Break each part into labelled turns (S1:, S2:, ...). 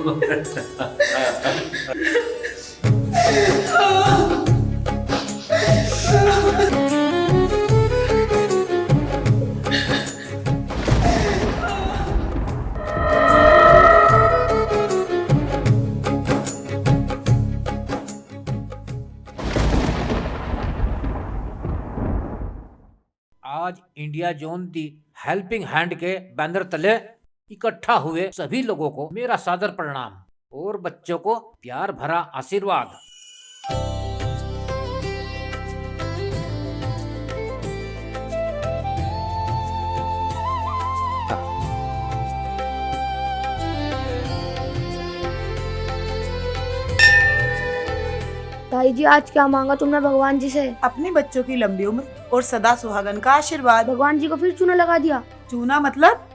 S1: आज India zone दी helping hand के banner तले इकट्ठा हुए सभी लोगों को मेरा सादर प्रणाम और बच्चों को प्यार भरा आशीर्वाद।
S2: ताई जी आज क्या मांगा तुमने भगवान जी से?
S3: अपने बच्चों की लंबी उम्र और सदा सुहागन का आशीर्वाद।
S2: भगवान जी को फिर चूना लगा दिया?
S3: चूना मतलब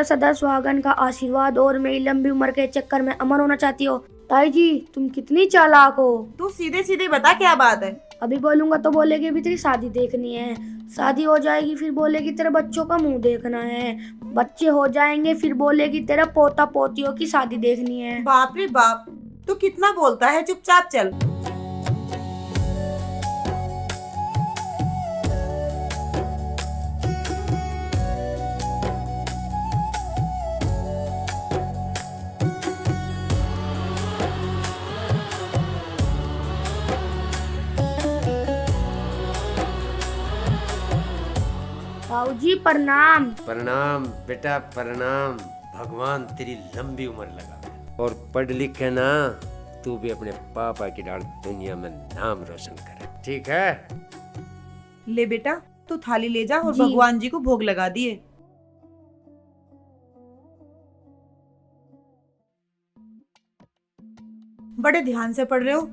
S2: सदा सुहागन का आशीर्वाद और मेरी लंबी उम्र के चक्कर में अमर होना चाहती हो। ताई जी तुम कितनी चालाक हो।
S3: तू सीधे सीधे बता क्या बात है।
S2: अभी बोलूंगा तो बोलेगी भी तेरी शादी देखनी है, शादी हो जाएगी फिर बोलेगी तेरे बच्चों का मुंह देखना है, बच्चे हो जाएंगे फिर बोलेगी तेरा पोता पोतियों की शादी देखनी है।
S3: बाप रे बाप, तू कितना बोलता है, चुपचाप चल।
S2: ताऊ जी प्रणाम।
S4: प्रणाम बेटा प्रणाम। भगवान तेरी लंबी उम्र लगा और पढ़ लिख के ना तू भी अपने पापा की डाल दुनिया में नाम रोशन करे, ठीक है?
S3: ले बेटा तू थाली ले जा और
S2: जी।
S3: भगवान जी को भोग लगा दिए। बड़े ध्यान से पढ़ रहे हो,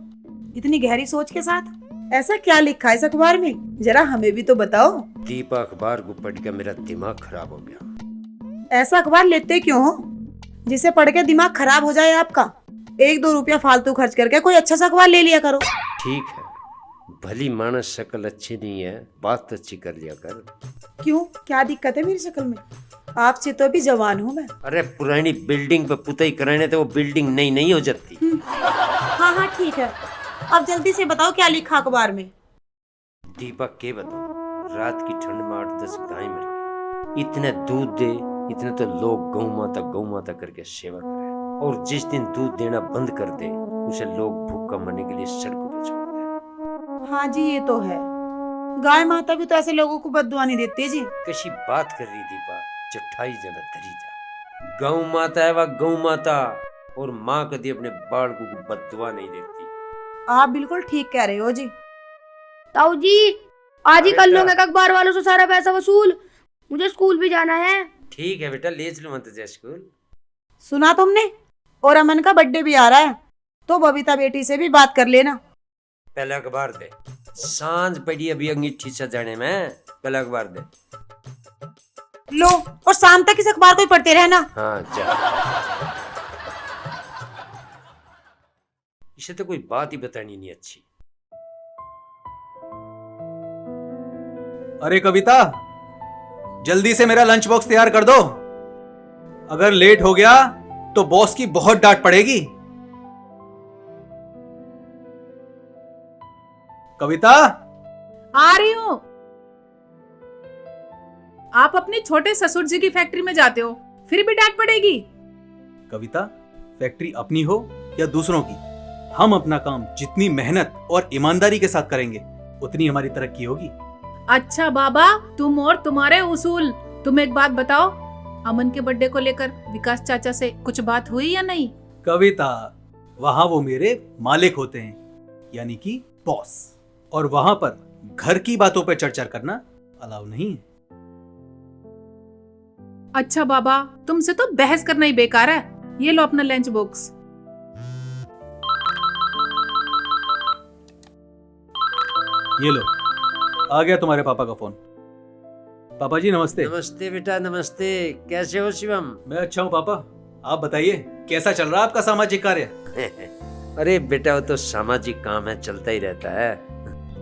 S3: इतनी गहरी सोच के साथ। ऐसा क्या लिखा है इस अखबार में, जरा हमें भी तो बताओ।
S4: दीपा अखबार को पढ़ के मेरा दिमाग खराब हो गया।
S3: ऐसा अखबार लेते क्यों हो जिसे पढ़ के दिमाग खराब हो जाए आपका? 1-2 रुपया फालतू खर्च करके कोई अच्छा सा अखबार ले लिया करो।
S4: ठीक है, भली मानस शक्ल अच्छी नहीं है, बात तो अच्छी कर लिया कर।
S3: क्यों, क्या दिक्कत है मेरी शक्ल में? आपसे तो अभी जवान हूँ मैं।
S4: अरे पुरानी बिल्डिंग पे पुताई कराने तो वो बिल्डिंग नई नहीं हो जाती।
S3: हाँ हाँ ठीक है, अब जल्दी से बताओ क्या लिखा अखबार में।
S4: दीपक के बताओ, रात की ठंड में 8-10 गाय मर गई। इतने दूध दे, इतने तो लोग गौ माता करके सेवा करें, और जिस दिन दूध देना बंद कर दे उसे लोग भूखा मरने के लिए सड़कों पर छोड़ दे।
S3: हाँ जी ये तो है, गाय माता भी तो ऐसे लोगों को बद्दुआ नहीं देती जी।
S4: कैसी बात कर रही दीपा, चट्टाई जना धरी जा। गौ माता है वह गौ माता, और माँ कभी अपने बालकों को बद्दुआ नहीं देती।
S3: आप बिल्कुल ठीक कह रहे हो जी।
S2: ताऊ जी आज ही
S4: अरे
S2: कर
S4: बेटा।
S2: लूंगा अखबार वालों से सारा पैसा वसूल, मुझे स्कूल भी जाना है।
S4: ठीक है बेटा, ले चलो मत जा स्कूल।
S3: सुना तुमने, और अमन का बर्थडे भी आ रहा है, तो बबीता बेटी से भी बात कर लेना।
S4: पहले अखबार दे, सांझ पड़ी अभी अंगीठी सजाने में, पहले अखबार दे।
S3: लो, और शाम तक इस अखबार को ही पढ़ते रहना।
S4: हाँ जा। इसे तो कोई बात ही बतानी नहीं अच्छी।
S5: अरे कविता, जल्दी से मेरा लंच बॉक्स तैयार कर दो। अगर लेट हो गया तो बॉस की बहुत डांट पड़ेगी। कविता,
S6: आ रही हूँ। आप अपने छोटे ससुर जी की फैक्ट्री में जाते हो, फिर भी डांट पड़ेगी।
S5: कविता, फैक्ट्री अपनी हो या दूसरों की, हम अपना काम जितनी मेहनत और ईमानदारी के साथ करेंगे उतनी हमारी तरक्की होगी।
S6: अच्छा बाबा, तुम और तुम्हारे उसूल। तुम एक बात बताओ, अमन के बर्थडे को लेकर विकास चाचा से कुछ बात हुई या नहीं?
S5: कविता, वहां वो मेरे मालिक होते हैं, यानी कि बॉस, और वहां पर घर की बातों पर चर्चा करना अलाउ नहीं है।
S6: अच्छा बाबा, तुमसे तो बहस करना ही बेकार है। ये लो अपना लंच बॉक्स।
S5: ये लो, आ गया तुम्हारे पापा का फोन। पापा जी नमस्ते।
S4: नमस्ते बेटा नमस्ते, कैसे हो शिवम?
S5: मैं अच्छा हूँ पापा, आप बताइए कैसा चल रहा है आपका सामाजिक कार्य?
S4: अरे बेटा वो तो सामाजिक काम है, चलता ही रहता है।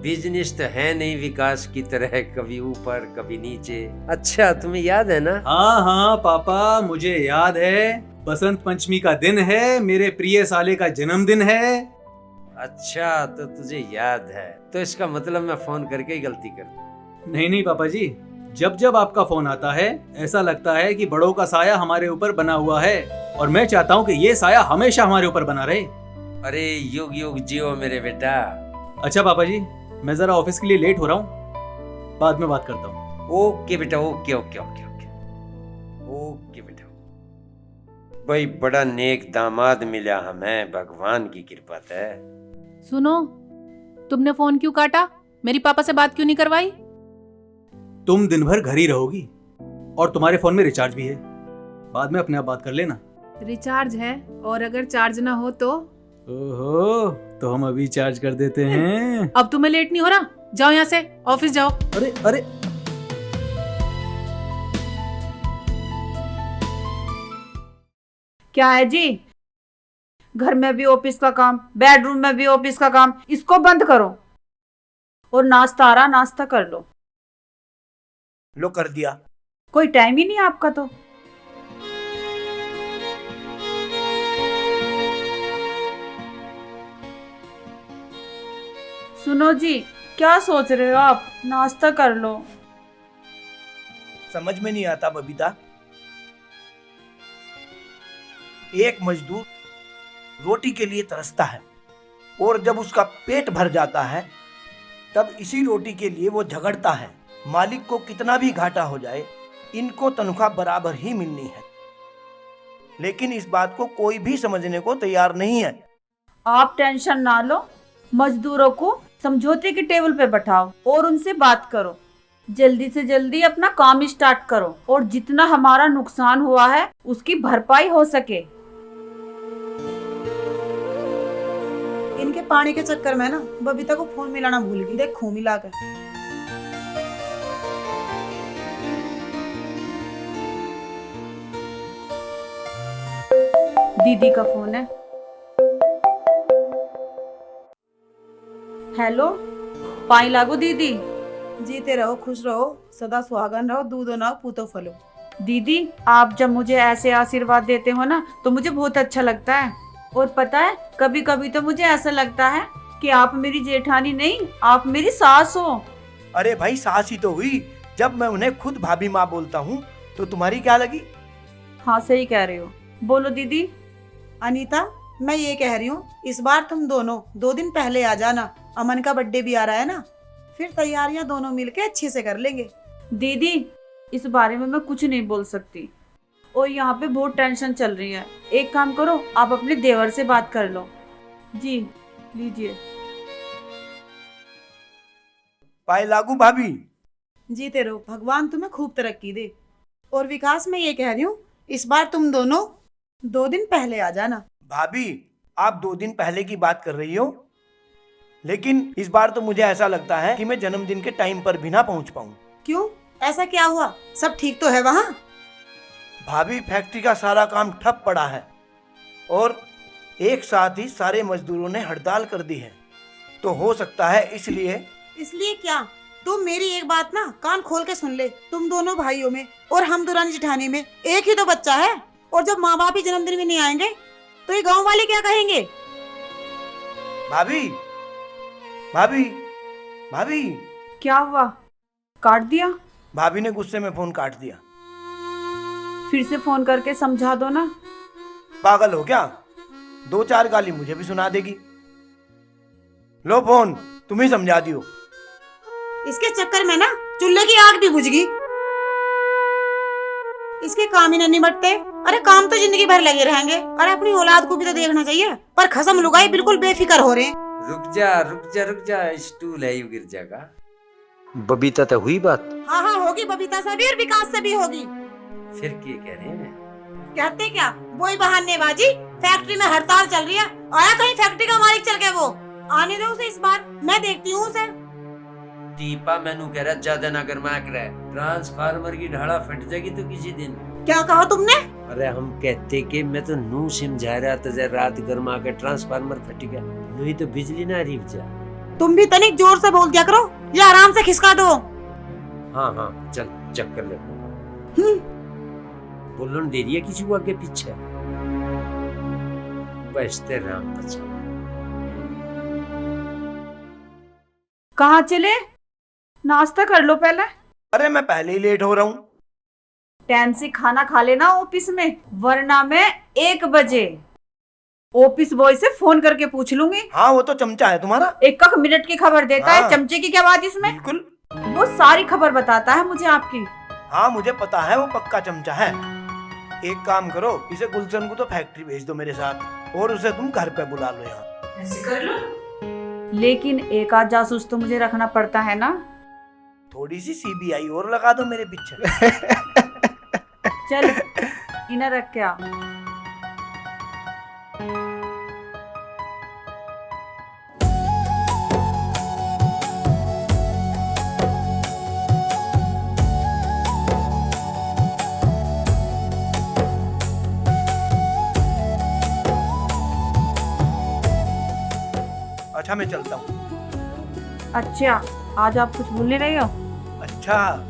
S4: बिजनेस तो है नहीं विकास की तरह, कभी ऊपर कभी नीचे। अच्छा तुम्हें याद है ना?
S5: हाँ हाँ पापा मुझे याद है, बसंत पंचमी का दिन है, मेरे प्रिय साले का जन्मदिन है।
S4: अच्छा तो तुझे याद है, तो इसका मतलब मैं फोन करके ही गलती कर दी।
S5: नहीं नहीं पापा जी, जब जब आपका फोन आता है ऐसा लगता है कि बड़ों का साया हमारे ऊपर बना हुआ है, और मैं चाहता हूँ कि ये साया हमेशा हमारे ऊपर बना रहे।
S4: अरे युग युग जियो मेरे बेटा।
S5: अच्छा पापा जी, मैं जरा ऑफिस के लिए लेट हो रहा हूँ, बाद में बात करता हूँ।
S4: ओके बेटा, okay okay okay okay okay बेटा। भाई बड़ा नेक दामाद मिला हमें, भगवान की कृपा है।
S6: सुनो, तुमने फोन क्यों काटा? मेरी पापा से बात क्यों नहीं करवाई?
S5: तुम दिन भर घर ही रहोगी और तुम्हारे फोन में रिचार्ज भी है, बाद में अपने आप बात कर लेना।
S6: रिचार्ज है, और अगर चार्ज ना हो तो?
S5: ओहो, तो हम अभी चार्ज कर देते हैं।
S6: अब तुम्हें लेट नहीं हो रहा? जाओ यहाँ से, ऑफिस जाओ।
S5: अरे अरे,
S7: क्या है जी? घर में भी ऑफिस का काम, बेडरूम में भी ऑफिस का काम, इसको बंद करो और नाश्ता आ रहा, नाश्ता कर लो।
S8: लो कर दिया।
S7: कोई टाइम ही नहीं आपका तो। सुनो जी, क्या सोच रहे हो आप? नाश्ता कर लो।
S8: समझ में नहीं आता बबीता, एक मजदूर रोटी के लिए तरसता है और जब उसका पेट भर जाता है तब इसी रोटी के लिए वो झगड़ता है। मालिक को कितना भी घाटा हो जाए, इनको तनख्वाह बराबर ही मिलनी है, लेकिन इस बात को कोई भी समझने को तैयार नहीं है।
S7: आप टेंशन ना लो, मजदूरों को समझौते की टेबल पे बैठाओ और उनसे बात करो। जल्दी से जल्दी अपना काम स्टार्ट करो और जितना हमारा नुकसान हुआ है उसकी भरपाई हो सके।
S3: इनके पानी के चक्कर में ना बबीता को फोन मिलाना भूल गई। देख खून मिला कर।
S7: दीदी का फोन है। हेलो, पाई लागो दीदी।
S3: जीते रहो, खुश रहो, सदा सुहागन रहो, दूधो नाओ पूतो फलो।
S7: दीदी, आप जब मुझे ऐसे आशीर्वाद देते हो ना तो मुझे बहुत अच्छा लगता है। और पता है, कभी कभी तो मुझे ऐसा लगता है कि आप मेरी जेठानी नहीं, आप मेरी सास हो।
S8: अरे भाई, सास ही तो हुई। जब मैं उन्हें खुद भाभी माँ बोलता हूँ तो तुम्हारी क्या लगी?
S7: हाँ सही कह रहे हो। बोलो दीदी।
S3: अनीता, मैं ये कह रही हूँ, इस बार तुम दोनों 2 दिन पहले आ जाना। अमन का बर्थडे भी आ रहा है ना, फिर तैयारियां दोनों मिलके अच्छे से कर लेंगे।
S7: दीदी, इस बारे में मैं कुछ नहीं बोल सकती और यहाँ पे बहुत टेंशन चल रही है। एक काम करो, आप अपने देवर से बात कर लो। जी लीजिए।
S8: पाए लागू भाभी।
S3: जीते रहो, भगवान तुम्हें खूब तरक्की दे। और विकास, मैं ये कह रही हूँ, इस बार तुम दोनों 2 दिन पहले आ जाना।
S8: भाभी, आप 2 दिन पहले की बात कर रही हो, लेकिन इस बार तो मुझे ऐसा लगता है कि मैं जन्मदिन के टाइम पर भी ना पहुंच पाऊं।
S3: क्यों, ऐसा क्या हुआ? सब ठीक तो है वहाँ?
S8: भाभी, फैक्ट्री का सारा काम ठप पड़ा है और एक साथ ही सारे मजदूरों ने हड़ताल कर दी है, तो हो सकता है इसलिए।
S3: इसलिए क्या? तुम मेरी एक बात ना कान खोल के सुन ले। तुम दोनों भाइयों में और हम दुरानी जिठानी में एक ही तो बच्चा है, और जब माँ बाप ही जन्मदिन में नहीं आएंगे तो ये गांव वाले क्या कहेंगे?
S8: भाभी, भाभी, भाभी।
S7: क्या हुआ? काट दिया?
S8: भाभी ने गुस्से में फोन काट दिया।
S7: फिर से फोन करके समझा दो ना।
S8: पागल हो क्या? 2-4 गाली मुझे भी सुना देगी। लो फोन, तुम ही समझा दियो।
S3: इसके चक्कर में ना चूल्हे की आग भी बुझ गई। इसके काम ही नहीं निबटते। अरे काम तो जिंदगी भर लगे रहेंगे, अरे अपनी औलाद को भी तो देखना चाहिए। पर खसम लुगाई बिल्कुल बेफिक्र हो रहे हैं।
S4: रुक जा रुक जा रुक जा, स्टूल है यू गिर जाएगा। बबीता तो हुई बात?
S3: हाँ हाँ होगी, बबीता से भी और विकास से भी होगी।
S4: फिर क्या कह रहे हैं?
S3: कहते क्या, वही बहानेबाजी। फैक्ट्री में हड़ताल चल रही है, आया कहीं फैक्ट्री का मालिक चल के? वो आने दो उसे, इस बार मैं देखती हूँ उसे।
S4: दीपा मैनू कह रहा ज्यादा ना गरमा कर, ट्रांसफार्मर की ढाला फट जाएगी तो किसी दिन।
S3: क्या कहा तुमने?
S4: अरे हम कहते कि मैं तो नू समझा रहा था, जरा रात गर्मा के ट्रांसफार्मर फट गया, नहीं तो बिजली ना रिव जा।
S3: तुम भी तनिक जोर से बोल दिया करो या आराम से खिसका दो।
S4: हाँ हाँ चल चक्कर ले। बोलन दे रही है किसी को आगे पीछे। बचते राम बचाओ।
S7: कहाँ चले? नाश्ता कर लो पहले।
S8: अरे मैं पहले ही लेट हो रहा हूँ।
S7: टाइम से खाना खा लेना ऑफिस में, वरना मैं 1 बजे ऑफिस बॉय से फोन करके पूछ लूंगी।
S8: हाँ वो तो चमचा है तुम्हारा।
S7: 1 मिनट की खबर देता है,
S8: हाँ।
S7: चमचे की क्या बात इसमें?
S8: बिल्कुल।
S7: वो सारी खबर बताता है मुझे आपकी।
S8: हाँ मुझे पता है वो पक्का चमचा है। एक काम करो, इसे गुलशन को तो फैक्ट्री भेज दो मेरे साथ, और उसे तुम घर पे बुला लो यहाँ।
S7: ऐसे कर लो। लेकिन एक आध जासूस तो मुझे रखना पड़ता है ना।
S8: थोड़ी सी CBI और लगा दो मेरे पीछे।
S7: चल इन्हें रख के आ।
S8: अच्छा मैं चलता हूँ।
S7: अच्छा आज आप कुछ भूल नहीं रहे हो?
S8: अच्छा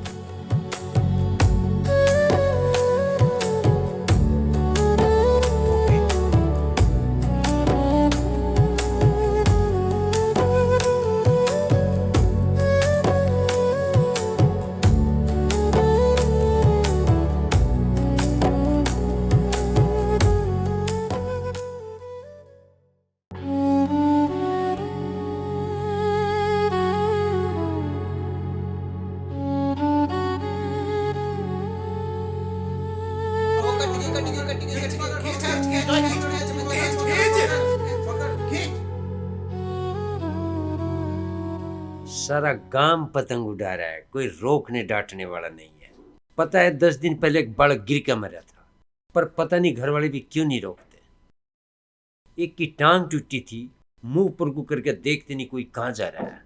S4: सारा गांव पतंग उड़ा रहा है, कोई रोकने डांटने वाला नहीं है। पता है 10 दिन पहले एक बालक गिर के मरा था, पर पता नहीं घर वाले भी क्यों नहीं रोकते। एक की टांग टूटी थी, मुंह पर को करके देखते नहीं कोई कहां जा रहा है।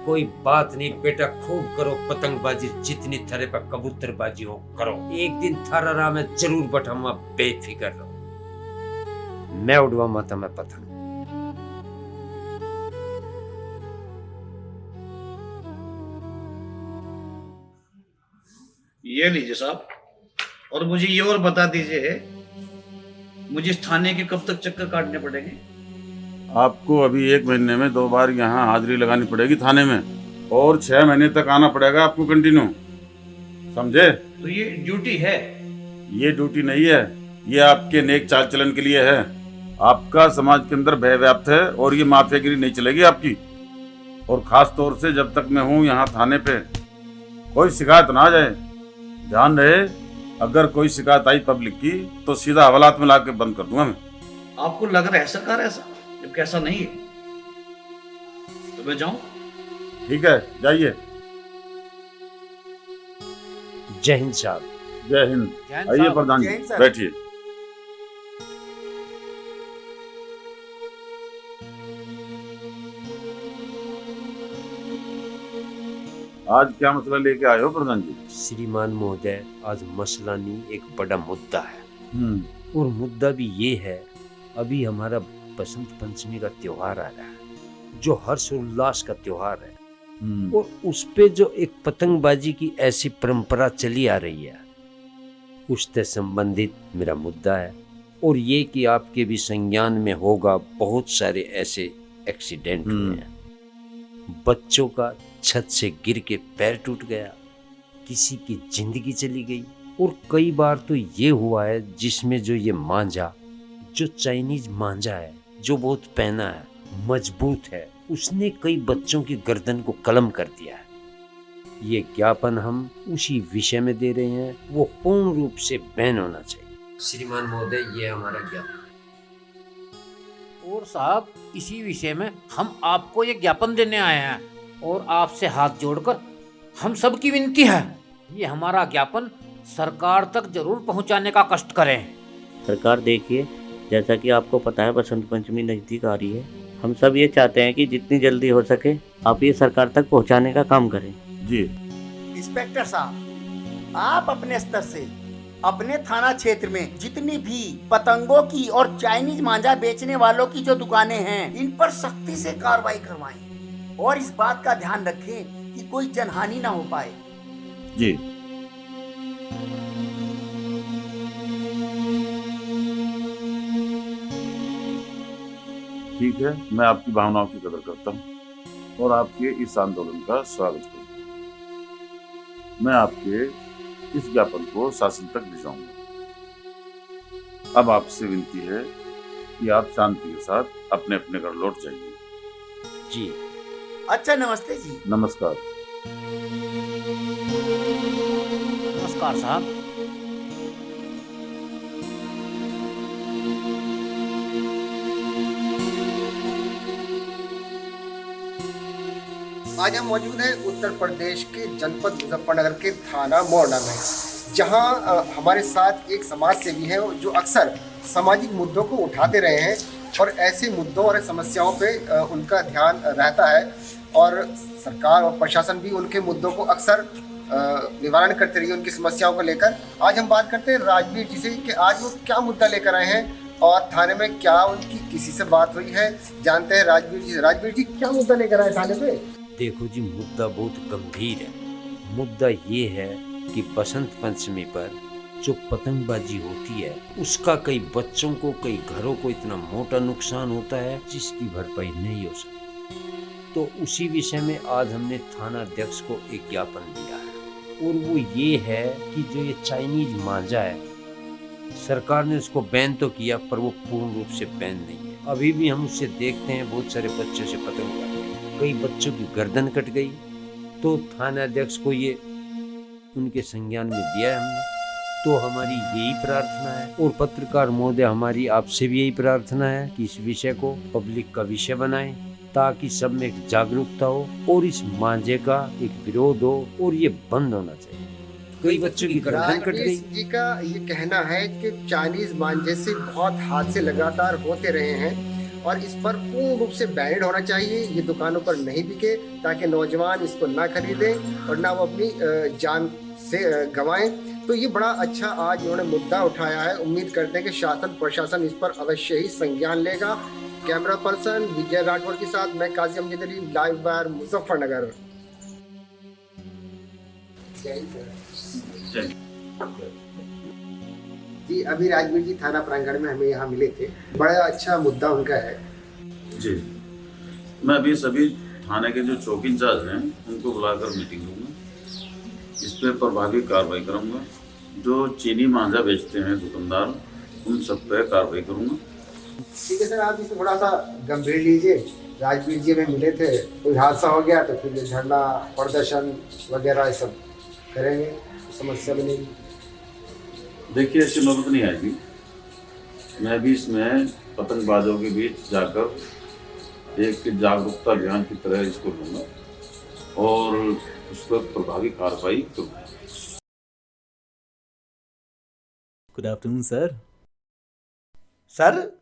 S4: कोई बात नहीं बेटा, खूब करो पतंगबाजी, जितनी थरे पर कबूतरबाजी हो करो। एक दिन थारा राह में जरूर बैठाऊंगा, बेफिक्र रहो। मैं उड़वाऊंगा तो मैं पतंग।
S9: ये लीजिए साहब, और मुझे ये और बता दीजिए, मुझे इस थाने के कब तक चक्कर काटने पड़ेंगे?
S10: आपको अभी 1 महीने में 2 बार यहाँ हाजिरी लगानी पड़ेगी थाने में, और 6 महीने तक आना पड़ेगा आपको कंटिन्यू, समझे?
S9: तो ये ड्यूटी है?
S10: ये ड्यूटी नहीं है, ये आपके नेक चाल चलन के लिए है। आपका समाज के अंदर भय व्याप्त है और ये माफियागिरी नहीं चलेगी आपकी। और खास तौर से जब तक मैं हूँ यहाँ थाने पे, कोई शिकायत ना आ जाए। ध्यान रहे, अगर कोई शिकायत आई पब्लिक की तो सीधा हवालात में लाके बंद कर दूंगा मैं।
S9: आपको लग रहा है सरकार ऐसा, जबकि ऐसा नहीं है। तो मैं जाऊं?
S10: ठीक है, जाइए।
S4: जय हिंद साहब।
S10: जय हिंद। आइए प्रधान जी, बैठिए। आज क्या मसला लेके आए हो प्रधान जी?
S4: श्रीमान महोदय, आज मसला नहीं, एक बड़ा मुद्दा है। और मुद्दा भी ये है, अभी हमारा बसंत पंचमी का त्योहार आ रहा है, जो हर्ष उल्लास का त्योहार है। और उस पे जो एक पतंगबाजी की ऐसी परंपरा चली आ रही है, उससे संबंधित मेरा मुद्दा है। और ये कि आपके भी संज्ञान में होगा, बहुत सारे ऐसे एक्सीडेंट हुए हैं। बच्चों का छत से गिर के पैर टूट गया, किसी की जिंदगी चली गई। और कई बार तो ये हुआ है जिसमें जो ये मांझा, जो चाइनीज मांझा है, जो बहुत पहना है, मजबूत है, उसने कई बच्चों की गर्दन को कलम कर दिया है। ये ज्ञापन हम उसी विषय में दे रहे हैं, वो पूर्ण रूप से बैन होना चाहिए। श्रीमान महोदय, ये हमारा ज्ञापन।
S1: और साहब, इसी विषय में हम आपको ये ज्ञापन देने आए हैं, और आपसे हाथ जोड़कर हम सब की विनती है, ये हमारा ज्ञापन सरकार तक जरूर पहुंचाने का कष्ट करें।
S11: सरकार देखिए, जैसा कि आपको पता है बसंत पंचमी नज़दीक आ रही है, हम सब ये चाहते हैं कि जितनी जल्दी हो सके आप ये सरकार तक पहुंचाने का काम करें।
S10: जी
S12: इंस्पेक्टर साहब, आप अपने स्तर से अपने थाना क्षेत्र में जितनी भी पतंगों की और चाइनीज मांझा बेचने वालों की जो दुकानें हैं, इन पर सख्ती से कार्रवाई करवाएं और इस बात का ध्यान रखें कि कोई जनहानि ना हो पाए।
S10: जी। ठीक है, मैं आपकी भावनाओं की कदर करता हूँ और आपके इस आंदोलन का स्वागत करूँगा। मैं आपके इस ज्ञापन को शासन तक भिजवाऊंगा। अब आपसे विनती है कि आप शांति के साथ अपने अपने घर लौट जाइए।
S1: जी।
S12: अच्छा, नमस्ते जी।
S10: नमस्कार।
S1: नमस्कार साहब।
S13: आज हम मौजूद हैं उत्तर प्रदेश के जनपद मुजफ्फरनगर के थाना मोरना में, जहां हमारे साथ एक समाज सेवी है जो अक्सर सामाजिक मुद्दों को उठाते रहे हैं और ऐसे मुद्दों और समस्याओं पे उनका ध्यान रहता है और सरकार और प्रशासन भी उनके मुद्दों को अक्सर निवारण करते रही है उनकी समस्याओं को लेकर। आज हम बात करते हैं राजवीर जी से कि आज वो क्या मुद्दा लेकर आए हैं और थाने में क्या उनकी किसी से बात हुई है, जानते हैं राजवीर जी। राजवीर जी, क्या मुद्दा लेकर आए थाने पे?
S4: देखो जी, मुद्दा बहुत गंभीर है। मुद्दा ये है कि बसंत पंचमी पर जो पतंगबाजी होती है उसका कई बच्चों को, कई घरों को इतना मोटा नुकसान होता है जिसकी भरपाई नहीं हो सकती। तो उसी विषय में आज हमने थाना अध्यक्ष को एक ज्ञापन दिया है और वो ये है कि जो ये चाइनीज मांझा है, सरकार ने उसको बैन तो किया पर वो पूर्ण रूप से बैन नहीं है। अभी भी हम उससे देखते हैं बहुत सारे बच्चों से पतंग उड़ाते हैं, कई बच्चों की गर्दन कट गई। तो थाना अध्यक्ष को ये उनके संज्ञान में दिया है हमने। तो हमारी यही प्रार्थना है और पत्रकार महोदय हमारी आपसे भी यही प्रार्थना है कि इस विषय को पब्लिक का विषय बनाएं ताकि सब में एक जागरूकता हो और इस मांझे का एक विरोध हो और ये बंद होना चाहिए। कई बच्चों की गर्दन कट गई।
S13: जी का ये कहना है कि चाइनीज मांझे से बहुत हादसे लगातार होते रहे हैं और इस पर पूर्ण रूप से बैन होना चाहिए, ये दुकानों पर नहीं बिके ताकि नौजवान इसको ना खरीदें और ना वो अपनी जान से गंवाएं। तो ये बड़ा अच्छा आज उन्होंने मुद्दा उठाया है। उम्मीद करते हैं कि शासन प्रशासन इस पर अवश्य ही संज्ञान लेगा। कैमरा पर्सन विजय राठौर के साथ मैं काजी अमजद अली, लाइव वायर मुजफ्फरनगर। जी, अभी राजवीर जी थाना प्रांगण में हमें यहाँ मिले थे, बड़ा अच्छा मुद्दा उनका है।
S10: जी, मैं अभी सभी थाने के जो चौकी इंचार्ज हैं उनको बुलाकर मीटिंग लूँगा। इस पे प्रभावी कार्रवाई करूँगा। जो चीनी मांझा बेचते हैं दुकानदार, उन सब पे कार्रवाई करूँगा।
S13: ठीक है सर, आप इसे थोड़ा सा गंभीर लीजिए। राजवीर जी में मिले थे, कोई हादसा हो गया तो फिर धरना प्रदर्शन वगैरह ये सब करेंगे, समस्या बनेगी।
S10: देखिए, ऐसी नौबत नहीं आएगी। मैं भी इसमें पतंगबाजों के बीच जाकर एक जागरूकता अभियान की तरह इसको लूँगा और उस पर प्रभावी कार्रवाई करूँगा।
S5: Good afternoon sir.
S8: सर,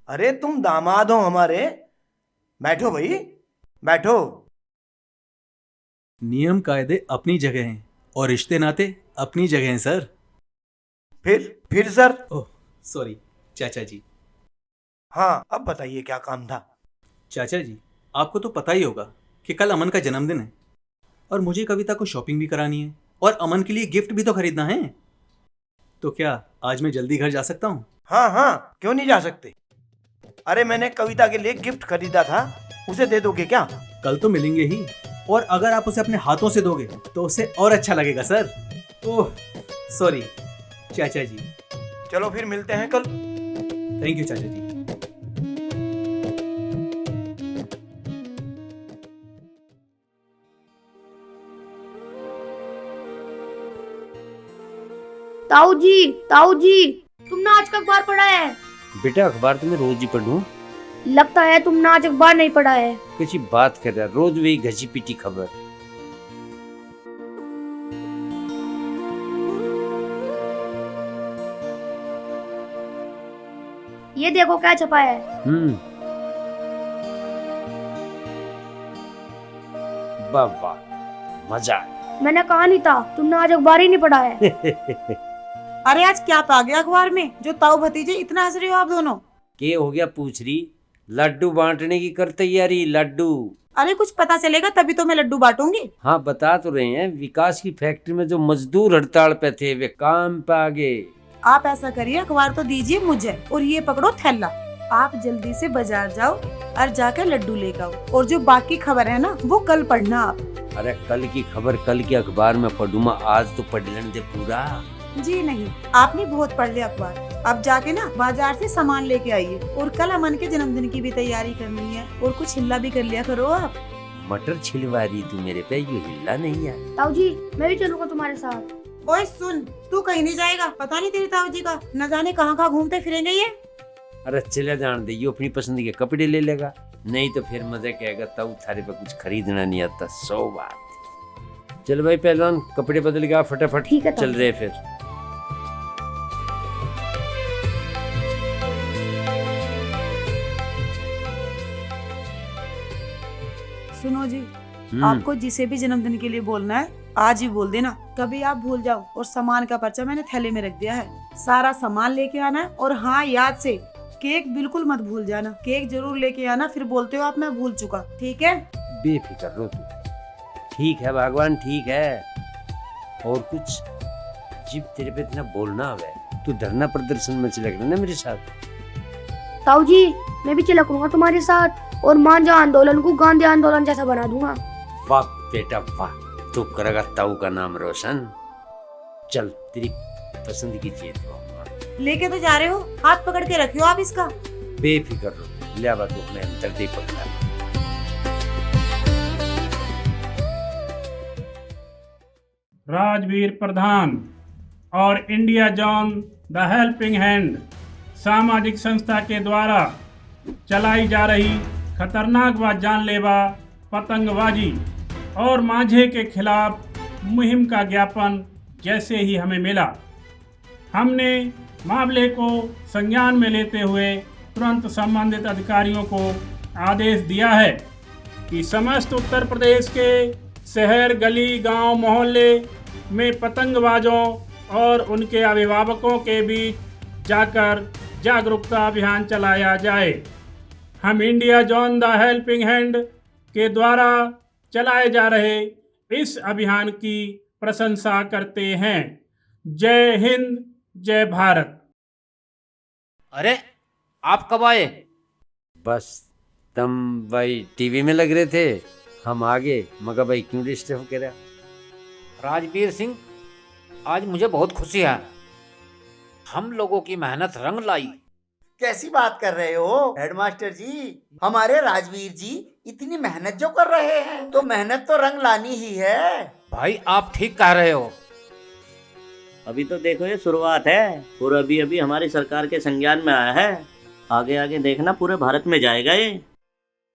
S8: अरे तुम दामाद हो हमारे, बैठो भाई बैठो।
S5: नियम कायदे अपनी जगह हैं और रिश्ते नाते अपनी जगह हैं सर।
S8: फिर सर?
S5: ओह सॉरी चाचा जी।
S8: हाँ, अब बताइए क्या काम था?
S5: चाचा जी, आपको तो पता ही होगा कि कल अमन का जन्मदिन है और मुझे कविता को शॉपिंग भी करानी है और अमन के लिए गिफ्ट भी तो खरीदना है। तो क्या आज मैं जल्दी घर जा सकता हूँ?
S8: हाँ, क्यों नहीं जा सकते। अरे मैंने कविता के लिए गिफ्ट खरीदा था, उसे दे दोगे क्या?
S5: कल तो मिलेंगे ही, और अगर आप उसे अपने हाथों से दोगे तो उसे और अच्छा लगेगा सर। ओह सॉरी चाचा जी।
S8: चलो फिर मिलते हैं कल।
S5: थैंक यू चाचा जी।
S2: ताऊ जी, तुमने आज का अखबार पढ़ा है?
S4: बेटा, अखबार तो मैं रोज ही पढ़ूं।
S2: लगता है तुमने आज अखबार नहीं पढ़ा है।
S4: किसी बात कर रहा, रोज वही घसी पीटी खबर।
S2: ये देखो क्या छपा है।
S4: वाह वाह, मजा।
S2: मैंने कहा नहीं था, तुमने आज अखबार ही नहीं पढ़ा है।
S3: अरे आज क्या पा गया अखबार में जो ताऊ भतीजे इतना हंस रहे हो आप दोनों?
S4: क्या हो गया पूछ रही? लड्डू बांटने की कर तैयारी। लड्डू?
S3: अरे कुछ पता चलेगा तभी तो मैं लड्डू बांटूंगी।
S4: हाँ, बता तो रहे हैं, विकास की फैक्ट्री में जो मजदूर हड़ताल पे थे वे काम पे आ गए।
S3: आप ऐसा करिए, अखबार तो दीजिए मुझे और ये पकड़ो थैला। आप जल्दी से बाजार जाओ और जाकर लड्डू लेकर आओ, और जो बाकी खबर है ना वो कल पढ़ना आप।
S4: अरे कल की खबर कल के अखबार में पढ़ूंगा, आज तो पढ़ लेने दे पूरा।
S3: जी नहीं, आपने बहुत पढ़ लिया अखबार। अब जाके ना बाजार से सामान लेके आइए, और कल अमन के जन्मदिन की भी तैयारी करनी है, और कुछ हिल्ला भी कर लिया करो आप।
S4: मटर छिलवा रही तू मेरे पे, ये हिल्ला नहीं है।
S2: ताऊ जी मैं भी चलूंगा तुम्हारे साथ।
S3: ओए सुन, तू कहीं नहीं जाएगा, पता नहीं तेरे ताऊ जी का न जाने कहाँ घूमते फिरेंगे ये।
S4: अरे चले जान दे, ये अपनी पसंद के कपड़े ले लेगा, नहीं तो फिर मजे कहेगा ताऊ थारे पे कुछ खरीदना नहीं आता। 100 बात। चल भाई पहलवान, कपड़े बदल गया फटाफट,
S2: ठीक है ताऊ
S4: चल रहे फिर।
S3: सुनो जी, आपको जिसे भी जन्मदिन के लिए बोलना है आज ही बोल देना, कभी आप भूल जाओ। और सामान का पर्चा मैंने थैले में रख दिया है, सारा सामान लेके आना है। और हाँ, याद से केक बिल्कुल मत भूल जाना, केक जरूर लेके आना, फिर बोलते हो आप मैं भूल चुका, ठीक है?
S4: बेफिक्र रहो तू। ठीक है भगवान, ठीक है। और कुछ जिब तेरे पे इतना बोलना है, तू धरना प्रदर्शन में चले ना मेरे साथ।
S2: ताऊ जी मैं भी चला करूंगा तुम्हारे साथ, और मांझा आंदोलन को गांधी आंदोलन जैसा बना दूंगा।
S4: वाह बेटा वाह, तू करेगा ताऊ का नाम रोशन। चल तेरी पसंद की चीज
S3: लेके तो जा रहे हो, हाथ पकड़ के रखियो आप इसका।
S4: बेफिक्र रहो, ले आवा तू अपने अंतर दीपक का।
S14: राजवीर प्रधान और India John the helping hand सामाजिक संस्था के द्वारा चलाई जा रही खतरनाक व जानलेवा पतंगबाजी और मांझे के खिलाफ मुहिम का ज्ञापन जैसे ही हमें मिला, हमने मामले को संज्ञान में लेते हुए तुरंत संबंधित अधिकारियों को आदेश दिया है कि समस्त उत्तर प्रदेश के शहर, गली, गांव, मोहल्ले में पतंगबाजों और उनके अभिभावकों के बीच जाकर जागरूकता अभियान चलाया जाए। हम India John the helping hand के द्वारा चलाए जा रहे इस अभियान की प्रशंसा करते हैं। जय हिंद, जय भारत।
S1: अरे आप कब आए?
S4: बस तुम भाई टीवी में लग रहे थे, हम आगे, मगर भाई क्यों डिस्टर्ब करा?
S1: राजवीर सिंह, आज मुझे बहुत खुशी है, हम लोगों की मेहनत रंग लाई।
S12: कैसी बात कर रहे हो हेडमास्टर जी? हमारे राजवीर जी इतनी मेहनत जो कर रहे हैं, तो मेहनत तो रंग लानी ही है।
S1: भाई आप ठीक कह रहे हो।
S11: अभी तो देखो ये शुरुआत है, और अभी अभी हमारी सरकार के संज्ञान में आया है, आगे आगे देखना पूरे भारत में जाएगा ये।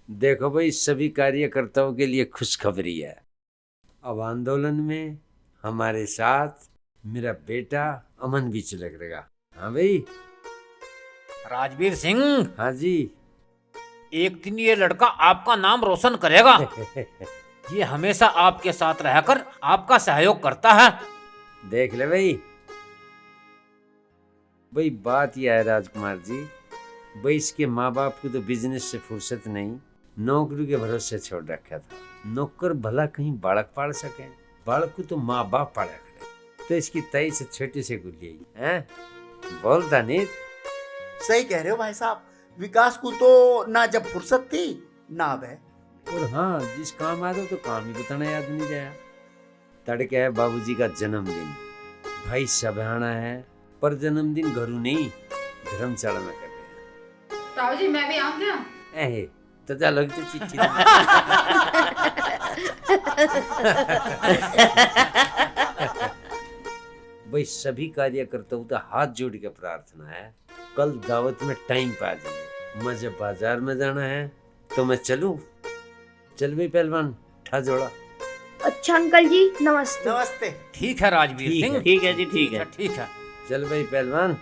S4: देखो भाई, सभी कार्यकर्ताओं के लिए खुशखबरी है। अब आंदोलन में हमारे साथ मेरा बेटा अमन भी चलेगा। हाँ भाई
S1: राजवीर सिंह।
S4: हाँ जी।
S1: एक दिन ये लड़का आपका नाम रोशन करेगा। ये हमेशा आपके साथ रहकर आपका सहयोग करता है।
S4: देख ले भाई। भाई बात यह है राजकुमार जी, भाई इसके माँ बाप को तो बिजनेस से फुर्सत नहीं, नौकरी के भरोसे छोड़ रखा था। नौकर भला कहीं बालक पाल सके, बालक को तो माँ बाप पाला करे। तो इसकी तई से छोटी से गुल्ली है, बोलता नहीं।
S12: सही कह रहे हो भाई साहब, विकास को तो ना जब फुर्सत थी ना अब है।
S4: और हाँ, जिस काम आ तो काम ही बताना याद नहीं रहा। तड़के है बाबूजी का जन्मदिन, भाई सब आना है, पर जन्मदिन घरू नहीं धर्मशाला में कर रहे हैं।
S6: ताऊ जी मैं भी आऊं क्या?
S4: एहे तो जा लग तो चिट्ठी। भाई सभी कार्यकर्ताओं का हाथ जोड़ के प्रार्थना है, कल दावत में टाइम पा जाए। मुझे बाजार में जाना है तो मैं चलूं? चल भाई पहलवान, ठा जोड़ा।
S2: अच्छा अंकल जी, नमस्ते।
S12: नमस्ते।
S1: ठीक है राजवीर सिंह।
S11: ठीक है जी, ठीक है।
S1: ठीक है।
S4: चल भाई पहलवान।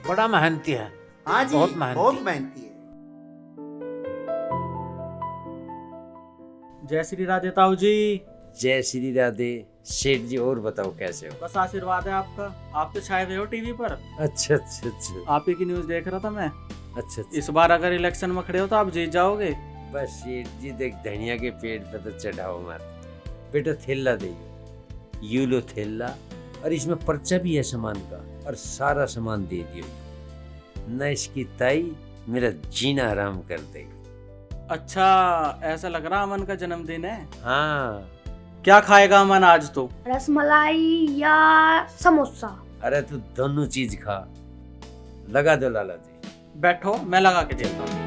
S1: बड़ा मेहनती है।
S12: हाँ जी,
S1: बहुत
S12: मेहनती है।
S15: जय श्री राधे ताऊ जी।
S4: जय श्री राधे सेठ जी। और बताओ कैसे हो?
S15: बस आशीर्वाद है आपका, आप तो छाए हुए हो टीवी पर।
S4: अच्छा अच्छा अच्छा।
S15: आप ही की न्यूज देख रहा था मैं।
S4: अच्छा।
S15: इस बार अगर इलेक्शन में खड़े हो तो आप जीत जाओगे।
S4: बस सेठ जी देख, धनिया के पेड़ पे तो चढ़ाओ मत। बेटा थैला दे, यू लो थैला, और इसमें पर्चा भी है सामान का, और सारा सामान दे दियो न इसकी ताई मेरा जीना हराम कर देगी।
S15: अच्छा, ऐसा लग रहा अमन का जन्मदिन है।
S4: हाँ,
S15: क्या खाएगा अमन आज तो?
S2: रसमलाई या समोसा?
S4: अरे तू दोनों चीज खा। लगा दो लाला जी।
S15: बैठो, मैं लगा के देता हूँ।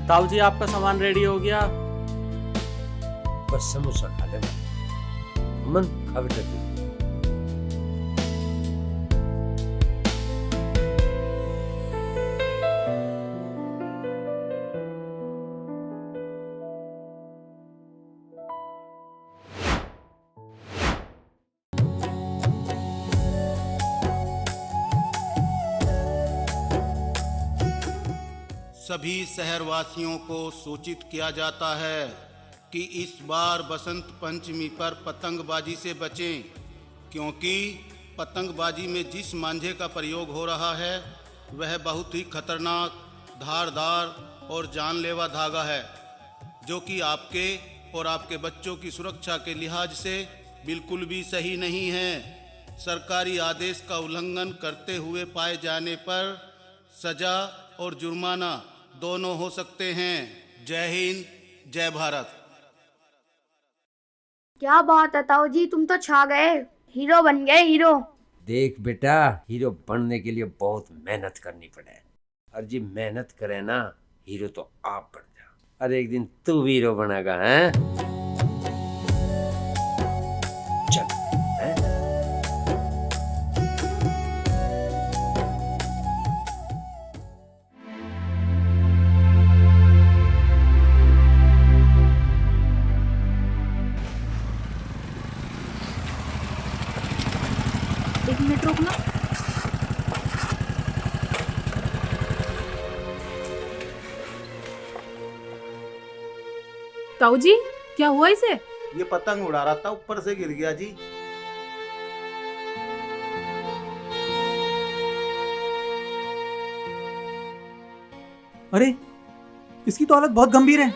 S15: ताऊ जी, आपका सामान रेडी हो गया?
S4: बस समोसा खा ले मन खा बेटा तू।
S16: सभी शहरवासियों को सूचित किया जाता है कि इस बार बसंत पंचमी पर पतंगबाजी से बचें, क्योंकि पतंगबाजी में जिस मांझे का प्रयोग हो रहा है वह बहुत ही खतरनाक, धारदार और जानलेवा धागा है, जो कि आपके और आपके बच्चों की सुरक्षा के लिहाज से बिल्कुल भी सही नहीं है। सरकारी आदेश का उल्लंघन करते हुए पाए जाने पर सजा और जुर्माना दोनों हो सकते हैं। जय हिंद, जय भारत।
S2: क्या बात है ताऊ जी, तुम तो छा गए, हीरो बन गए हीरो।
S4: देख बेटा, हीरो बनने के लिए बहुत मेहनत करनी पड़े, और जी मेहनत करे ना हीरो तो आप बन जाओ। अरे एक दिन तू भी हीरो बनेगा। हैं? चल। हैं?
S6: एक मिनट रुकना। ताऊ जी, क्या हुआ इसे?
S16: ये पतंग उड़ा रहा था, ऊपर से गिर गया जी।
S5: अरे, इसकी तो हालत बहुत गंभीर है।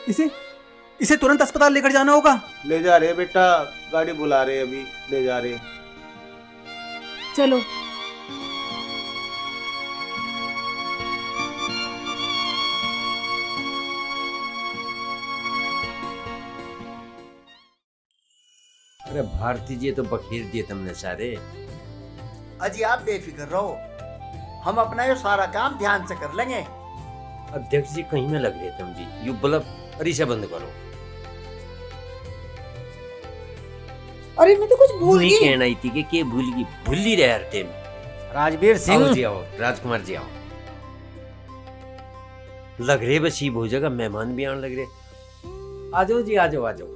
S5: इसे तुरंत अस्पताल लेकर जाना होगा।
S16: ले जा रहे बेटा, गाड़ी बुला रहे, अभी ले जा रहे।
S6: चलो।
S4: अरे भारती जी तो बखेर दिए तुमने सारे।
S12: अजी आप बेफिक्र रहो, हम अपना ये सारा काम ध्यान से कर लेंगे।
S4: अध्यक्ष जी कहीं में लग रहे तुम जी, यू बल्ब अरीसा बंद करो।
S3: अरे मैं तो कुछ भूल
S4: वही
S3: गई।
S4: कहना ही थी कि भूल गई, भूल ही रहे हर टाइम।
S1: राजवीर सिंह
S4: आओ जी, आओ राजकुमार जी आओ। लग रहे बस हो जाएगा, मेहमान भी आने लग रहे। आ जाओ जी, आ जाओ आ जाओ।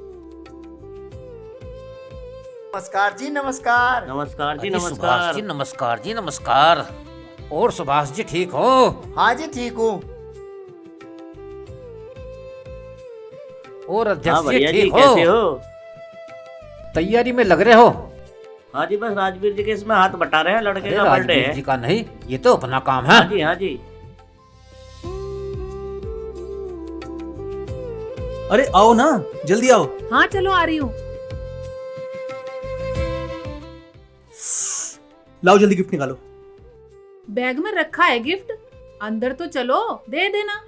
S12: नमस्कार जी, नमस्कार।
S11: नमस्कार जी,
S1: अरे सुभाष
S11: नमस्कार।
S1: जी नमस्कार जी नमस्कार। और सुभाष जी ठीक हो?
S12: हाँ जी ठीक हूँ।
S1: और
S11: हाँ
S1: अध्यक्ष जी
S11: बढ़िया जी,
S1: ठीक
S11: कैसे
S1: हो?
S11: हो?
S1: तैयारी में लग रहे हो?
S11: हाँ जी, बस राजवीर जी के इसमें हाथ बटा रहे हैं, लड़के
S1: अरे
S11: का बर्थडे
S1: राजवीर
S11: है।
S1: जी का नहीं, ये तो अपना काम है।
S11: हाँ जी, हाँ जी।
S5: अरे आओ ना, जल्दी आओ।
S6: हाँ चलो, आ रही हूँ।
S5: लाओ जल्दी गिफ्ट निकालो।
S6: बैग में रखा है गिफ्ट, अंदर तो चलो, दे देना।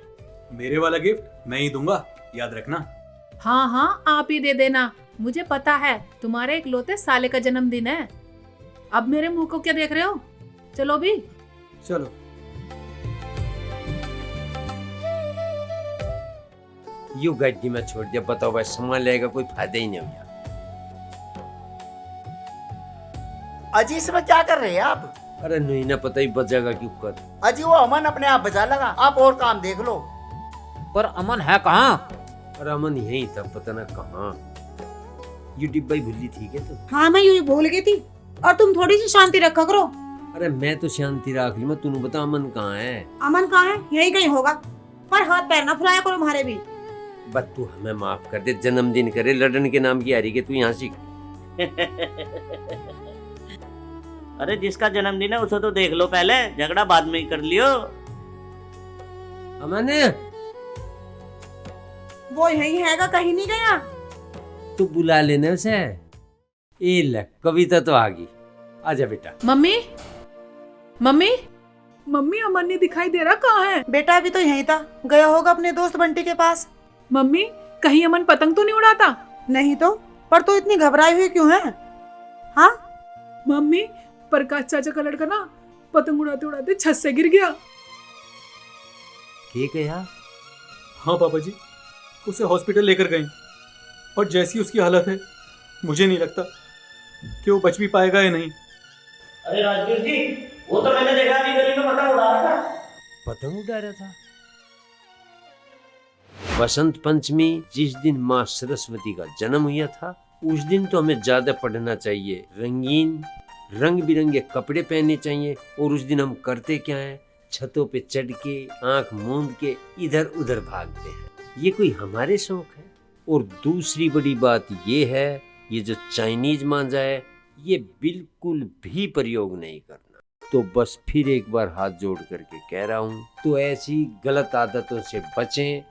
S5: मेरे वाला गिफ्ट मैं ही दूंगा, याद रखना।
S6: हाँ हाँ, आप ही दे देना। मुझे पता है तुम्हारे इकलौते साले का जन्मदिन है। अब मेरे मुंह को क्या देख रहे हो? चलो भी।
S5: चलो।
S4: यू गड्डी में छोड़ दिया, बताओ भाई सामान लेगा कोई फायदा ही नहीं हुआ।
S12: अजी इसमें क्या कर रहे हैं आप?
S4: अरे नहीं ना पता ही बचेगा क्यों कर।
S12: अजी वो अमन अपने आप बचा लगा, आप और काम देख लो।
S1: पर अमन है कहाँ?
S4: अरे अमन यही था, पता ना कहाँ। ये डिब्बा ही भूली थी क्या तू?
S3: हाँ मैं यूं भूल गई थी, और तुम थोड़ी सी शांति रखा करो।
S4: अरे मैं तो शांति रख ली, मैं तूने बता अमन कहाँ है?
S3: अमन कहाँ है? यही कहीं होगा, पर हाथ पैर ना फुलाया करो हमारे भी।
S4: बस तू हमें माफ कर दे, जन्मदिन करे लड़न के नाम की आ रही के तू यहाँ सीख।
S11: अरे जिसका जन्मदिन है उसे तो देख लो पहले, झगड़ा बाद में ही कर लियो।
S4: अमन
S3: वो यही हैगा, कहीं नहीं गया।
S4: तू बुला लेने उसे। ए ले कविता तो आ गई, आजा बेटा।
S6: मम्मी मम्मी मम्मी अमन नहीं दिखाई दे रहा, कहाँ है?
S3: बेटा अभी तो यहीं था, गया होगा अपने दोस्त बंटी के पास।
S6: मम्मी कहीं अमन पतंग तो नहीं उड़ाता?
S3: नहीं तो, पर तो इतनी घबराई हुई क्यों है? हाँ
S6: मम्मी प्रकाश चाचा का लड़का ना पतंग उड़ाते उड़ाते छत से गिर गया।
S4: के गया?
S5: हाँ पापा जी, उसे हॉस्पिटल लेकर गए और जैसी उसकी हालत है मुझे नहीं लगता कि वो बच भी पाएगा या नहीं।
S11: अरे राजवीर जी, वो तो मैंने देखा नहीं, गली में पतंग उड़ा रहा था।
S4: पतंग उड़ा रहा था? बसंत पंचमी जिस दिन माँ सरस्वती का जन्म हुआ था, उस दिन तो हमें ज्यादा पढ़ना चाहिए, रंगीन रंग बिरंगे कपड़े पहनने चाहिए। और उस दिन हम करते क्या है, छतों पे चढ़ के आंख मूंद के इधर उधर भागते हैं। ये कोई हमारे शौक है? और दूसरी बड़ी बात ये है, ये जो चाइनीज मांझा है ये बिल्कुल भी प्रयोग नहीं करना। तो बस फिर एक बार हाथ जोड़ करके कह रहा हूँ, तो ऐसी गलत आदतों से बचें।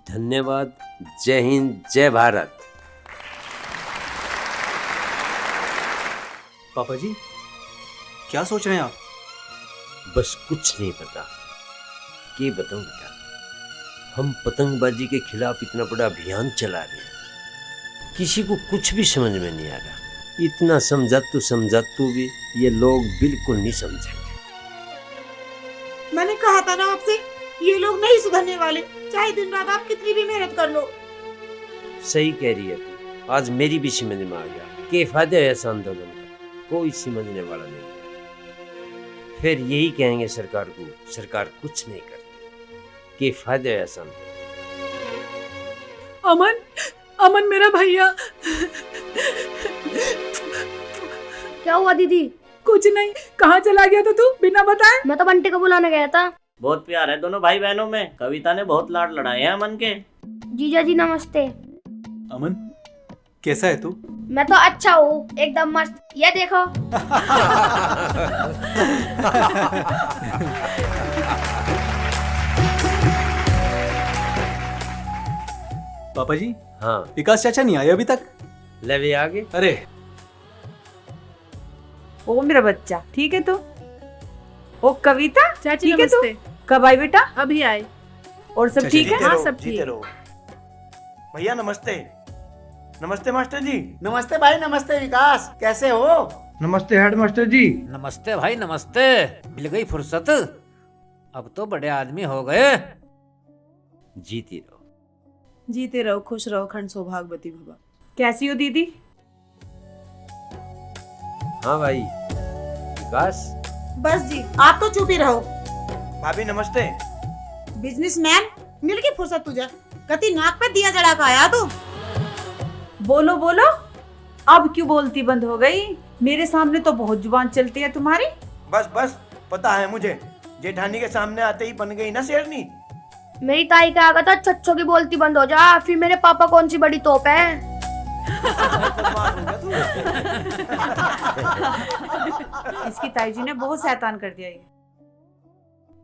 S4: धन्यवाद। जय हिंद, जय भारत।
S5: पापा जी क्या सोच रहे हैं आप?
S4: बस कुछ नहीं पता, क्या बताऊं बेटा। हम पतंगबाजी के खिलाफ इतना बड़ा अभियान चला रहे हैं, किसी को कुछ भी समझ में नहीं आ रहा। इतना समझा तू भी ये लोग बिल्कुल नहीं समझेंगे।
S3: मैंने कहा था ना आपसे, ये लोग नहीं सुधरने वाले, चाहे दिन रात आप कितनी भी मेहनत कर लो।
S4: सही कह रही है तू, आज मेरी भी समझ में आ गया कि फायदा है इस आंदोलन का, कोई समझने वाला नहीं है। फिर यही कहेंगे सरकार को, सरकार कुछ नहीं करती, कि फायदा है इस आंदोलन।
S6: अमन अमन मेरा भैया।
S2: क्या हुआ दीदी?
S6: कुछ नहीं, कहाँ चला गया था तू बिना बताए?
S2: मैं तो बंटी को बुलाने गया था।
S11: बहुत प्यार है दोनों भाई बहनों में, कविता ने बहुत लाड लड़ाए हैं अमन के।
S2: जीजा जी नमस्ते।
S5: अमन कैसा है तू?
S2: मैं तो अच्छा हूँ, एकदम मस्त। ये देखो।
S5: पापा जी,
S4: हाँ
S5: विकास चाचा नहीं आए अभी तक?
S4: ले आ गए।
S5: अरे
S7: ओ मेरा बच्चा, ठीक है तू? ओ कविता
S6: चाची
S7: ठीक है तू?
S6: नमस्ते।
S7: कब आई बेटा?
S6: अभी आए।
S7: और सब ठीक है?
S6: हाँ सब ठीक।
S8: भैया नमस्ते। नमस्ते मास्टर जी।
S12: नमस्ते भाई, नमस्ते विकास, कैसे हो?
S8: नमस्ते हेड मास्टर जी।
S1: नमस्ते भाई नमस्ते, मिल गई फुर्सत, अब तो बड़े आदमी हो गए।
S4: जीती रहो।
S3: जीते रहो, खुश रहो, खंड सौभाग्यवती भवा।
S7: कैसी हो दीदी?
S4: हाँ भाई विकास।
S3: बस जी, आप तो चुप ही रहो।
S8: भाभी नमस्ते।
S3: बिजनेसमैन, मिल गई फुर्सत तुझे? कति नाक पे दिया जड़ा का आया तू।
S7: बोलो बोलो, अब क्यों बोलती बंद हो गई? मेरे सामने तो बहुत जुबान चलती है तुम्हारी।
S8: बस बस, पता है मुझे, जेठानी के सामने आते ही बन गई ना शेरनी।
S2: मेरी ताई का आगा था, छच्छों की बोलती बंद हो जा, फिर मेरे पापा कौन सी बड़ी तोप है।
S7: इसकी ताई जी ने बहुत शैतान कर दिया ये।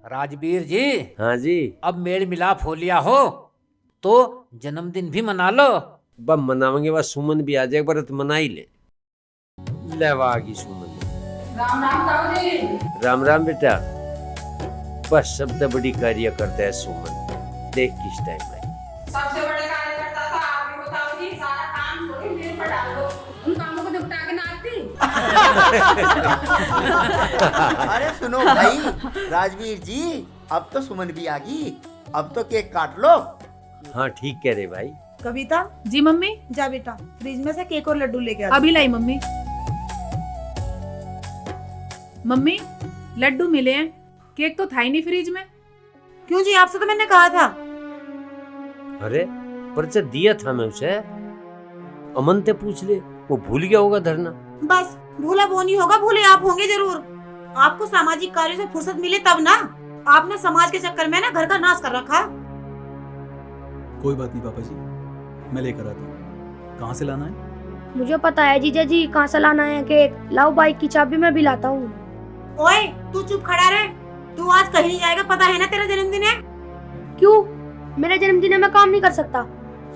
S1: राजवीर जी,
S4: हाँ जी।
S1: अब मेल मिलाप हो लिया हो तो जन्मदिन भी मना लो।
S4: बस मनावेंगे, बस सुमन भी आ जाएगा, तो मना ही ले। लेवागी सुमन।
S7: राम राम ताऊ जी।
S4: राम राम बेटा। बस शब्द बड़ी कार्य करता है सुमन, देख किस टाइम में।
S7: सबसे बड़े कार्यकर्ता तो आप ही हो ताऊ जी, सारा काम छोड़ के मेरे पर डाल दो, उन कामों को निपटा के नाचती।
S12: अरे सुनो भाई, राजवीर जी, अब तो सुमन भी आ गई, अब तो केक काट लो।
S4: हाँ ठीक कह रहे भाई।
S3: कविता
S6: जी मम्मी।
S3: जा बेटा, फ्रिज में से केक और लड्डू लेके आ।
S6: अभी लाई मम्मी। मम्मी लड्डू मिले हैं, केक तो था ही नहीं फ्रिज में।
S3: क्यों जी, आपसे तो मैंने कहा था।
S4: अरे पर्चा दिया था मैं उसे, अमन से पूछ ले, वो भूल गया होगा धरना।
S3: बस भूला वो नहीं होगा, भूले आप होंगे जरूर। आपको सामाजिक कार्यों से फुर्सत मिले तब ना, आपने समाज के चक्कर में ना घर का नाश कर रखा।
S5: कोई बात नहीं पापा जी, मैं लेकर आता हूँ। कहाँ से लाना है?
S2: मुझे पता है जीजा जी कहाँ से लाना है केक। लाओ बाइक की चाबी मैं भी लाता हूँ।
S3: ओए तू चुप खड़ा रहे, तू आज कहीं नहीं जाएगा, पता है ना तेरा जन्मदिन है।
S2: क्यों? मेरे जन्मदिन में मैं काम नहीं कर सकता,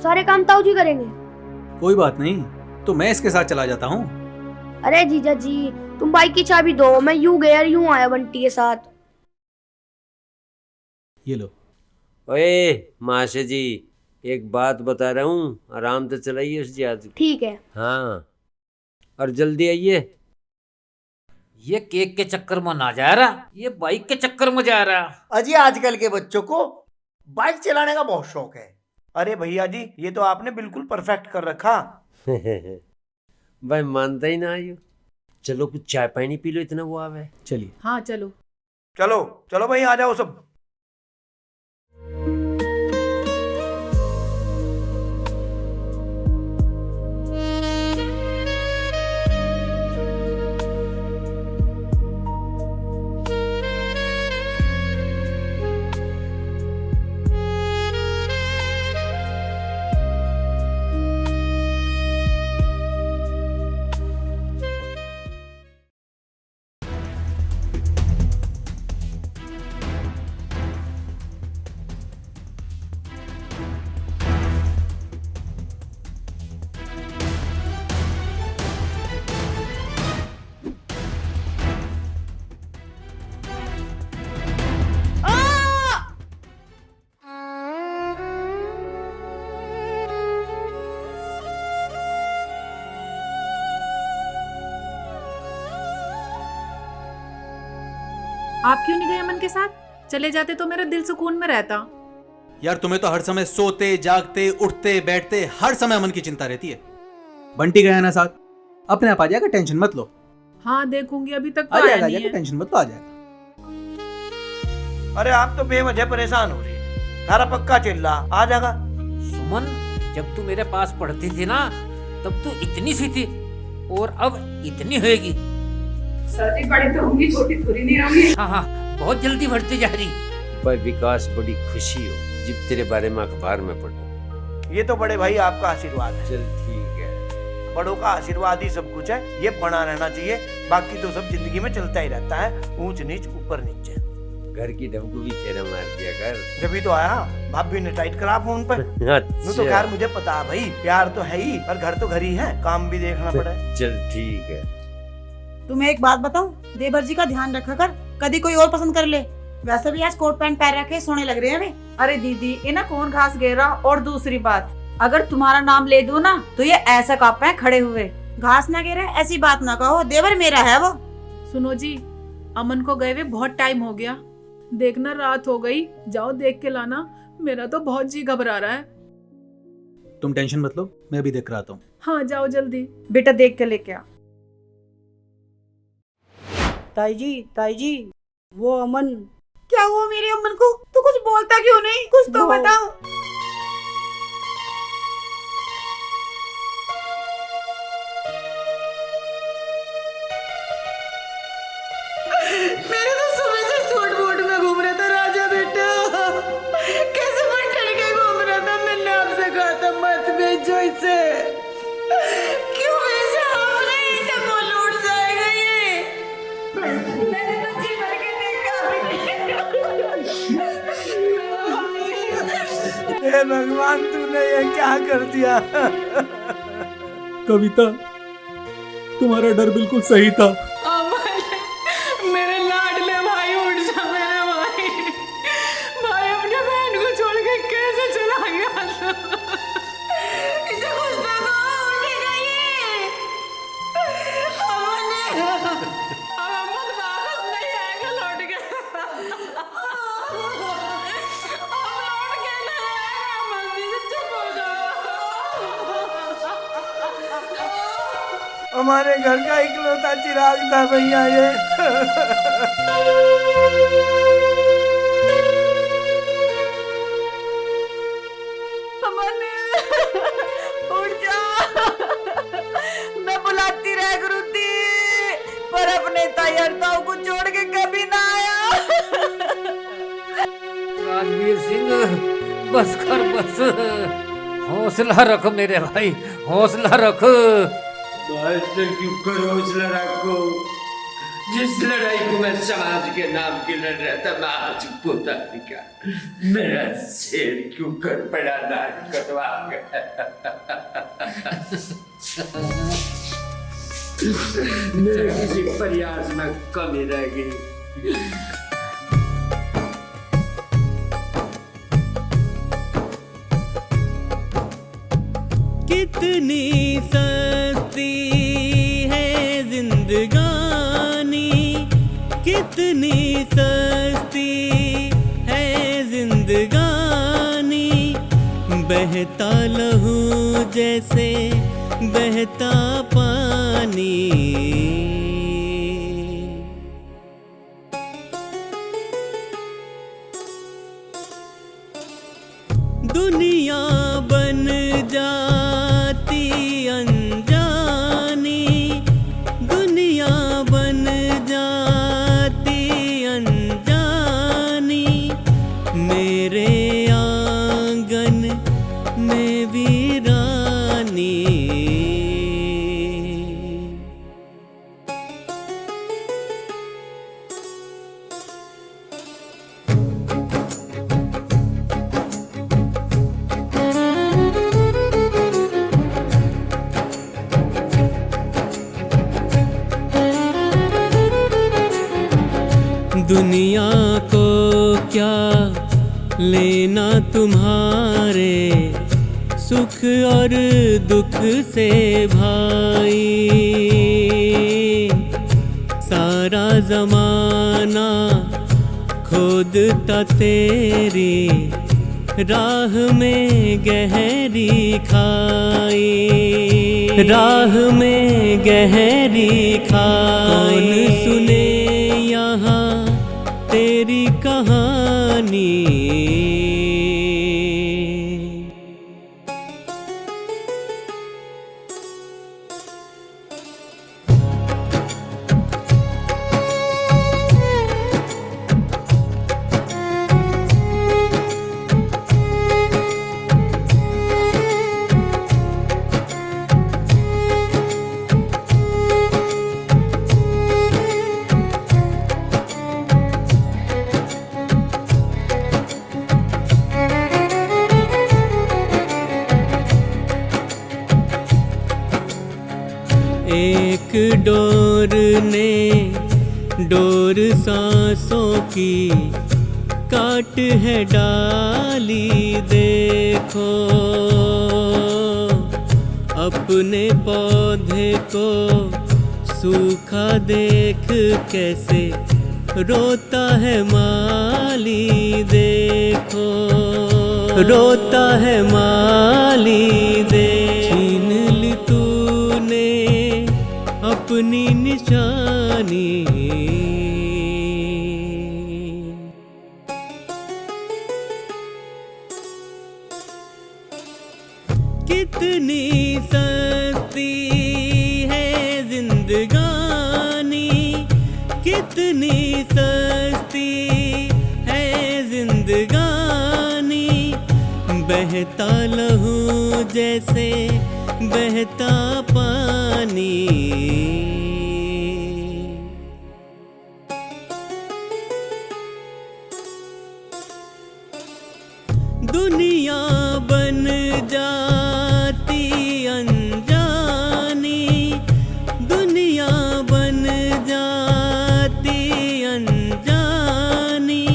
S2: सारे काम ताऊ जी करेंगे।
S5: कोई बात नहीं, तो मैं इसके साथ चला जाता हूँ।
S2: अरे जीजा जी तुम बाइक की चाबी दो, मैं यूं गया यूं आया बंटी के साथ।
S5: ये लो।
S4: ओए माशे जी, एक बात बता रहा हूँ, आराम से चलाइए उस जहाज।
S2: ठीक है।
S4: हाँ, और जल्दी आइए।
S1: ये केक के चक्कर में ना जा रहा, ये बाइक के चक्कर में जा रहा।
S12: अजी आजकल के बच्चों को बाइक चलाने का बहुत शौक है।
S8: अरे भैया जी ये तो आपने बिल्कुल परफेक्ट कर रखा।
S4: भाई मानता ही ना आयु। चलो कुछ चाय पानी पी लो, इतना वो आवे।
S5: चलिए।
S6: हाँ चलो।
S8: चलो चलो भाई आ जाओ सब।
S6: आप क्यों नहीं गए अमन के साथ? चले जाते तो मेरा दिल सुकून में रहता।
S5: यार तुम्हें तो हर समय सोते जागते उठते बैठते हर समय अमन की चिंता रहती है। बंटी गया ना साथ, अपने आप आ जाएगा, टेंशन मत लो।
S6: हाँ देखूंगी, अभी तक तो
S5: आ
S6: आया
S5: जाएगा,
S6: नहीं है।
S5: टेंशन मत लो, आ जाएगा।
S8: अरे आप तो बेवजह परेशान हो रही है, सारा पक्का चिल्ला आ जाएगा।
S1: सुमन, जब तू मेरे पास पढ़ती थी ना तब तू इतनी सी थी और अब इतनी होगी।
S6: सर्दी बड़ी तो होंगी, छोटी थोड़ी नहीं होंगी।
S1: हाँ हाँ, बहुत जल्दी बढ़ती जा रही।
S4: भाई विकास, बड़ी खुशी हो जब तेरे बारे में अखबार में पढ़ा।
S8: ये तो बड़े भाई आपका आशीर्वाद है।
S4: चल ठीक है,
S8: बड़ों का आशीर्वाद ही सब कुछ है, ये बना रहना चाहिए। बाकी तो सब जिंदगी में चलता ही रहता है, ऊंच नीच ऊपर नीचे।
S4: घर की डमकू भी चेहरा मार दिया कर।
S8: जब तो आया भाभी ने टाइट करा फोन पर।
S4: अच्छा।
S8: तो खैर मुझे पता है भाई, प्यार तो है ही पर घर तो घर ही है, काम भी देखना पड़ा है।
S4: चल ठीक है।
S3: तुम्हें एक बात बताऊं, देवर जी का ध्यान रखा कर, कभी कोई और पसंद कर ले। वैसे भी आज कोट पैंट पहन रखे सोने लग रहे हैं वे।
S7: अरे दीदी, इन्हें कौन घास घेरा। और दूसरी बात, अगर तुम्हारा नाम ले दूं ना तो ये ऐसा कांपे हैं खड़े हुए।
S3: घास ना घेरे ऐसी बात ना कहो, देवर मेरा है वो।
S6: सुनो जी, अमन को गए हुए बहुत टाइम हो गया, देखना रात हो गई, जाओ देख के लाना। मेरा तो बहुत जी घबरा रहा है।
S5: तुम टेंशन मत लो, मैं भी देख रहा हूँ।
S6: हाँ जाओ जल्दी।
S7: बेटा देख के लेके आ।
S2: ताई जी वो अमन।
S3: क्या हुआ मेरे अमन को? तू कुछ बोलता क्यों नहीं? कुछ तो बताओ। मेरे तो सुबह से सूट बूट में घूम रहा था राजा बेटा, कैसे बन के घूम रहा था। मैंने आपसे कहा था मत भेजो इसे, क्यों भेजा आपने? इसे बोल उठ जाएगा ये। मैंने तो जी भर के
S8: हे भगवान, तूने ये क्या कर दिया?
S5: कविता, तुम्हारा डर बिल्कुल सही था।
S6: मेरे लाडले भाई, उठ जा मेरे भाई। भाई अपने बहन को छोड़ के कैसे चला गया था?
S3: इसे कुछ ना कहो, उठेगा ये।
S6: अब अमन वापस नहीं आएगा लौट के। अब लौट के नहीं आएगा अमन, दीदी चुप हो जाओ।
S8: हमारे घर का इकलौता चिराग था भैया ये।
S3: अमन उठ जा। मैं बुलाती रह गुरुदी, पर अपने तैयारताओं को छोड़ के कभी ना आया।
S1: राजवीर सिंह, बस कर बस। हौसला रख मेरे भाई, हौसला रख।
S4: तो आज तक क्यों करो उस लड़ाई को? जिस लड़ाई को मैं समाज के नाम की लड़ रहा था, मैं आज पोता का मेरा शेर क्यों कर पड़ा नाक कटवा मेरे किसी प्रयास में कमी रह गई।
S17: कितनी सस्ती है जिंदगानी, कितनी सस्ती है जिंदगानी, बहता लहू जैसे बहता पानी। दुनिया बन जाती अनजानी, दुनिया बन जाती अनजानी, मेरे आंगन में वीरानी। दुनिया को क्या लेना तुम्हारे सुख और दुख से भाई, सारा जमाना खोदता तेरी राह में गहरी खाई, राह में गहरी खाई। कौन सुने यहाँ तेरी कहानी? एक डोर ने डोर सांसों की काट है डाली, देखो अपने पौधे को सूखा देख कैसे रोता है माली, देखो रोता है माली। छीन ली तूने अपनी निशानी, कितनी सस्ती है जिंदगानी, कितनी सस्ती है जिंदगानी, बहता लहू जैसे बहता पानी। दुनिया बन जाती अनजानी, दुनिया बन जाती अनजानी,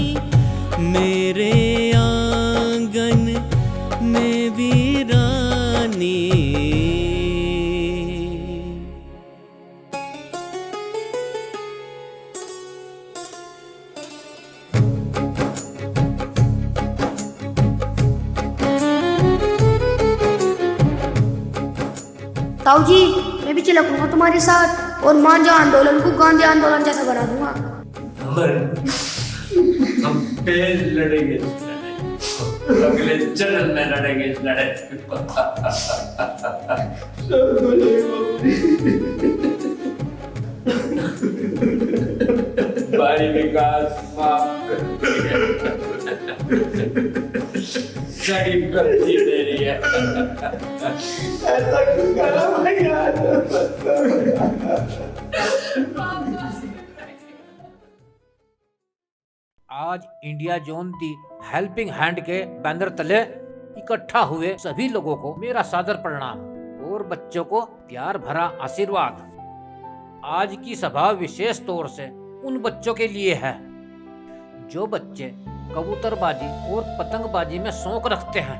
S17: मेरे आंगन में वीरानी।
S2: ताऊ जी, मैं भी चिलकूंगा तुम्हारे साथ और मांझा आंदोलन को गांधी आंदोलन जैसा बना दूंगा।
S4: हम फिर लड़ेंगे, अगले जन्म में लड़ेंगे इस लड़ाई। भाई विकास माफ कर। सही गलती मेरी है।
S8: ऐसा क्यों करा भैया?
S1: आज इंडिया जोन दी हेल्पिंग हैंड के बैनर तले इकट्ठा हुए सभी लोगों को मेरा सादर प्रणाम और बच्चों को प्यार भरा आशीर्वाद। आज की सभा विशेष तौर से उन बच्चों के लिए है जो बच्चे कबूतरबाजी और पतंगबाजी में शौक रखते हैं,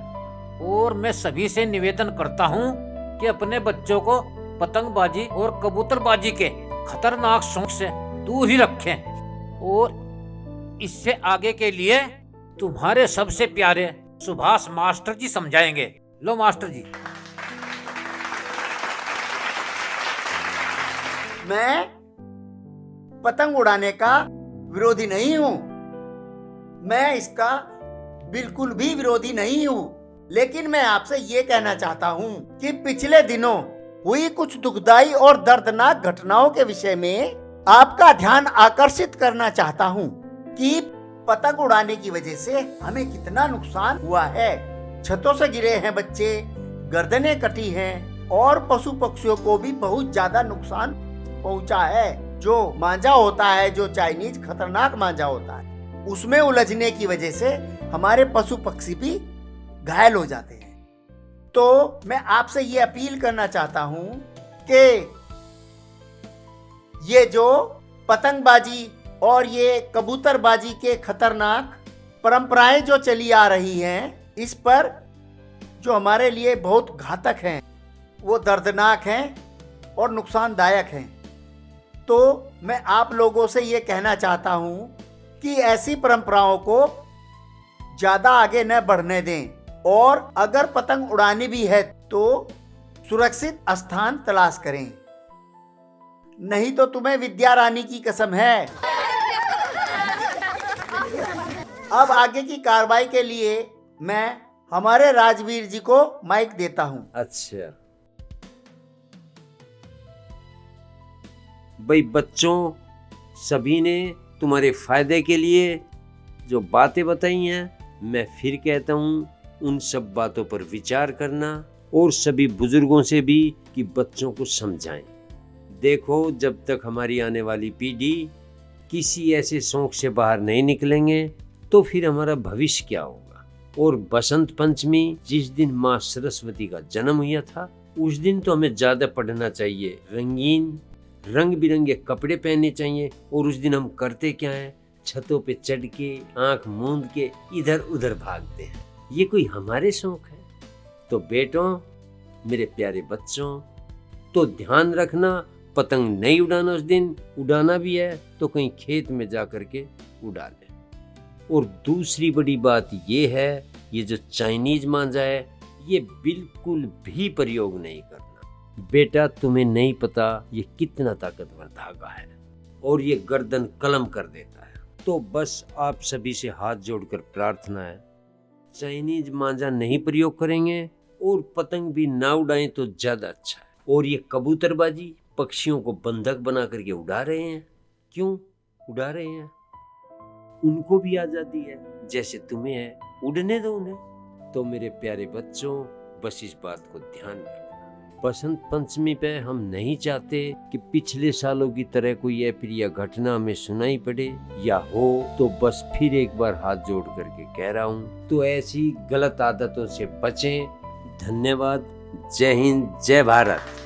S1: और मैं सभी से निवेदन करता हूं कि अपने बच्चों को पतंगबाजी और कबूतरबाजी के खतरनाक शौक से दूर ही रखें। और इससे आगे के लिए तुम्हारे सबसे प्यारे सुभाष मास्टर जी समझाएंगे। लो मास्टर जी।
S12: मैं पतंग उड़ाने का विरोधी नहीं हूँ, मैं इसका बिल्कुल भी विरोधी नहीं हूँ, लेकिन मैं आपसे ये कहना चाहता हूँ कि पिछले दिनों हुई कुछ दुखदाई और दर्दनाक घटनाओं के विषय में आपका ध्यान आकर्षित करना चाहता हूँ कि पतंग उड़ाने की वजह से हमें कितना नुकसान हुआ है। छतों से गिरे हैं बच्चे, गर्दनें कटी हैं और पशु पक्षियों को भी बहुत ज्यादा नुकसान पहुंचा है। जो मांझा होता है, जो चाइनीज खतरनाक मांझा होता है, उसमें उलझने की वजह से हमारे पशु पक्षी भी घायल हो जाते हैं। तो मैं आपसे ये अपील करना चाहता हूँ कि ये जो पतंगबाजी और ये कबूतरबाजी के खतरनाक परंपराएं जो चली आ रही हैं, इस पर जो हमारे लिए बहुत घातक हैं, वो दर्दनाक हैं और नुकसानदायक हैं। तो मैं आप लोगों से ये कहना चाहता हूँ कि ऐसी परंपराओं को ज़्यादा आगे न बढ़ने दें, और अगर पतंग उड़ानी भी है तो सुरक्षित स्थान तलाश करें, नहीं तो तुम्हें विद्या रानी की कसम है। अब आगे की कार्रवाई के लिए मैं हमारे राजवीर जी को माइक देता हूं।
S4: अच्छा भाई बच्चों, सभी ने तुम्हारे फायदे के लिए जो बातें बताई हैं, मैं फिर कहता हूँ उन सब बातों पर विचार करना, और सभी बुजुर्गों से भी कि बच्चों को समझाएं। देखो, जब तक हमारी आने वाली पीढ़ी किसी ऐसे शौक से बाहर नहीं निकलेंगे तो फिर हमारा भविष्य क्या होगा। और बसंत पंचमी जिस दिन माँ सरस्वती का जन्म हुआ था, उस दिन तो हमें ज्यादा पढ़ना चाहिए, रंगीन रंग बिरंगे कपड़े पहनने चाहिए। और उस दिन हम करते क्या है, छतों पे चढ़ के आंख मूंद के इधर उधर भागते हैं। ये कोई हमारे शौक है? तो बेटों, मेरे प्यारे बच्चों, तो ध्यान रखना, पतंग नहीं उड़ाना उस दिन, उड़ाना भी है तो कहीं खेत में जा करके उड़ा ले। और दूसरी बड़ी बात ये है, ये जो चाइनीज मांझा है, ये बिल्कुल भी प्रयोग नहीं करना। बेटा, तुम्हें नहीं पता ये कितना ताकतवर धागा है और ये गर्दन कलम कर देता है। तो बस आप सभी से हाथ जोड़कर प्रार्थना है, चाइनीज मांझा नहीं प्रयोग करेंगे और पतंग भी ना उड़ाएं तो ज्यादा अच्छा है। और ये कबूतरबाजी पक्षियों को बंधक बना करके उड़ा रहे हैं, क्यों उड़ा रहे हैं? उनको भी आजादी है जैसे तुम्हें है, उड़ने दो उन्हें। तो मेरे प्यारे बच्चों, बस इस बात को ध्यान रखना, बसंत पंचमी पे हम नहीं चाहते कि पिछले सालों की तरह कोई अप्रिय घटना हमें सुनाई पड़े या हो। तो बस फिर एक बार हाथ जोड़ करके कह रहा हूँ, तो ऐसी गलत आदतों से बचें। धन्यवाद। जय हिंद, जय भारत।